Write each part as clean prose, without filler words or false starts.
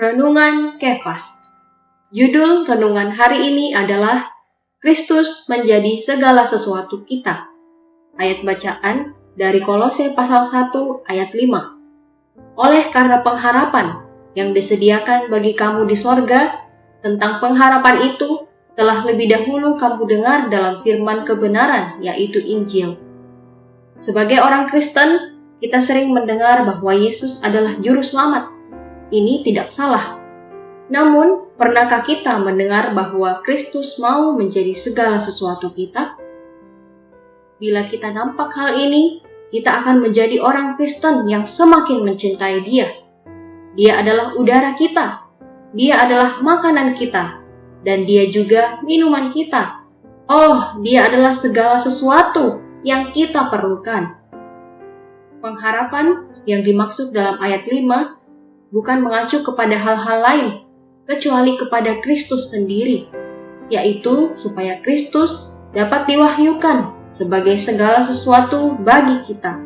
Renungan Kefas. Judul renungan hari ini adalah Kristus menjadi segala sesuatu kita. Ayat bacaan dari Kolose pasal 1 ayat 5. Oleh karena pengharapan yang disediakan bagi kamu di sorga, tentang pengharapan itu telah lebih dahulu kamu dengar dalam firman kebenaran, yaitu Injil. Sebagai orang Kristen, kita sering mendengar bahwa Yesus adalah juru selamat. Ini tidak salah. Namun, pernahkah kita mendengar bahwa Kristus mau menjadi segala sesuatu kita? Bila kita nampak hal ini, kita akan menjadi orang Kristen yang semakin mencintai Dia. Dia adalah udara kita, Dia adalah makanan kita, dan Dia juga minuman kita. Oh, Dia adalah segala sesuatu yang kita perlukan. Pengharapan yang dimaksud dalam ayat 5 bukan mengacu kepada hal-hal lain, kecuali kepada Kristus sendiri, yaitu supaya Kristus dapat diwahyukan sebagai segala sesuatu bagi kita.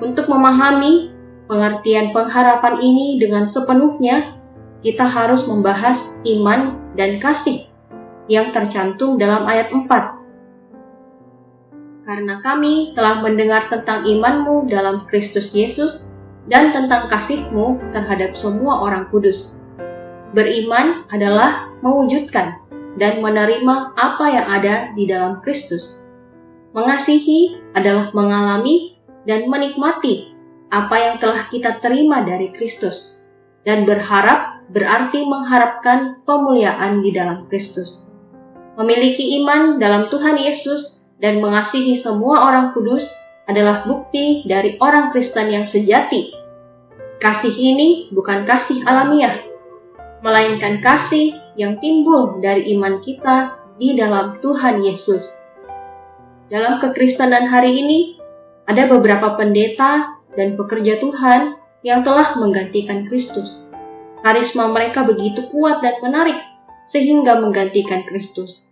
Untuk memahami pengertian pengharapan ini dengan sepenuhnya, kita harus membahas iman dan kasih yang tercantum dalam ayat 4. Karena kami telah mendengar tentang imanmu dalam Kristus Yesus dan tentang kasih-Mu terhadap semua orang kudus. Beriman adalah mewujudkan dan menerima apa yang ada di dalam Kristus. Mengasihi adalah mengalami dan menikmati apa yang telah kita terima dari Kristus. Dan berharap berarti mengharapkan kemuliaan di dalam Kristus. Memiliki iman dalam Tuhan Yesus dan mengasihi semua orang kudus adalah bukti dari orang Kristen yang sejati. Kasih ini bukan kasih alamiah, melainkan kasih yang timbul dari iman kita di dalam Tuhan Yesus. Dalam kekristenan hari ini, ada beberapa pendeta dan pekerja Tuhan yang telah menggantikan Kristus. Karisma mereka begitu kuat dan menarik, sehingga menggantikan Kristus.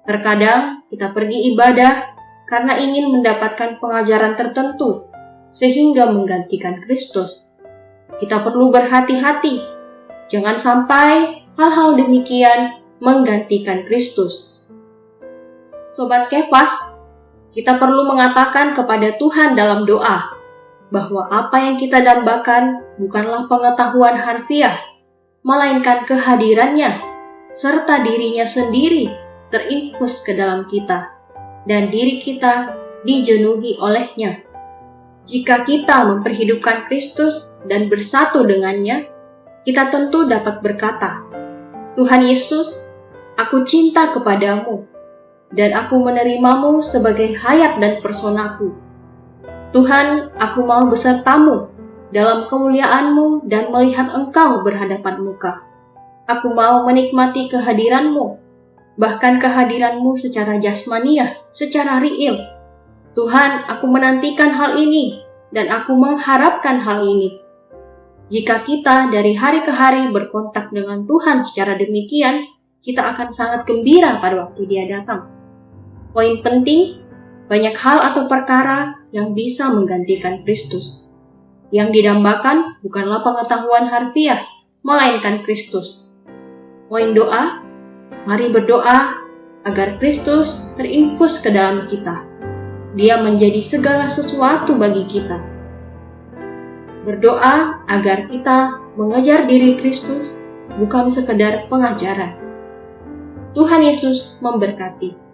Terkadang kita pergi ibadah karena ingin mendapatkan pengajaran tertentu, sehingga menggantikan Kristus. Kita perlu berhati-hati, jangan sampai hal-hal demikian menggantikan Kristus. Sobat Kefas, kita perlu mengatakan kepada Tuhan dalam doa, bahwa apa yang kita dambakan bukanlah pengetahuan harfiah, melainkan kehadirannya, serta dirinya sendiri terinfus ke dalam kita, dan diri kita dijenuhi olehnya. Jika kita memperhidupkan Kristus dan bersatu dengannya, kita tentu dapat berkata, Tuhan Yesus, aku cinta kepadamu, dan aku menerimamu sebagai hayat dan personaku. Tuhan, aku mau besertamu dalam kemuliaanmu dan melihat engkau berhadapan muka. Aku mau menikmati kehadiranmu, bahkan kehadiranmu secara jasmaniah, secara real. Tuhan, aku menantikan hal ini, dan aku mengharapkan hal ini. Jika kita dari hari ke hari berkontak dengan Tuhan secara demikian, kita akan sangat gembira pada waktu Dia datang. Poin penting, banyak hal atau perkara yang bisa menggantikan Kristus. Yang didambakan bukanlah pengetahuan harfiah, melainkan Kristus. Poin doa, mari berdoa agar Kristus terinfus ke dalam kita. Dia menjadi segala sesuatu bagi kita. Berdoa agar kita mengejar diri Kristus, bukan sekedar pengajaran. Tuhan Yesus memberkati.